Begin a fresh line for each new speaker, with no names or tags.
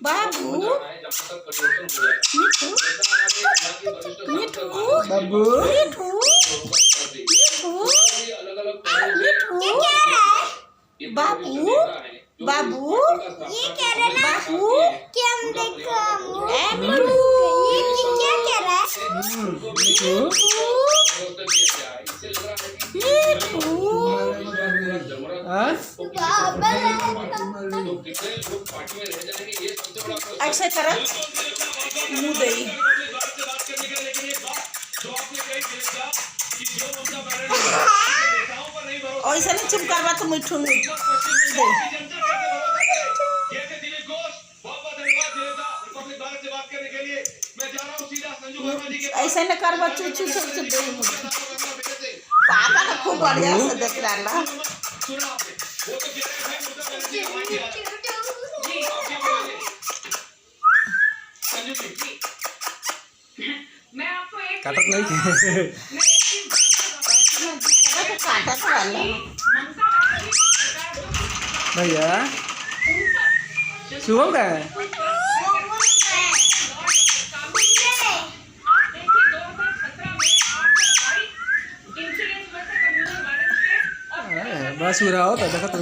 बाबू मिठू मिठू
बाबू
मिठू मिठू मिठू बाबू बाबू
ये कह रहा है ना
बाबू
कि हम देखो
एमरू
ये क्या कह रहा है?
मिठू
मिठू
हाँ
ऐसे कर मुँह दे ऐसा नहीं चुप करवा तो मिठू दे ऐसा न करवा चू चू चू चू दे पापा का खूब बढ़िया से देख रहा
काटत नहीं
काटा तो वाला
भैया शुभम का है बस हो रहा हो तो देखो तो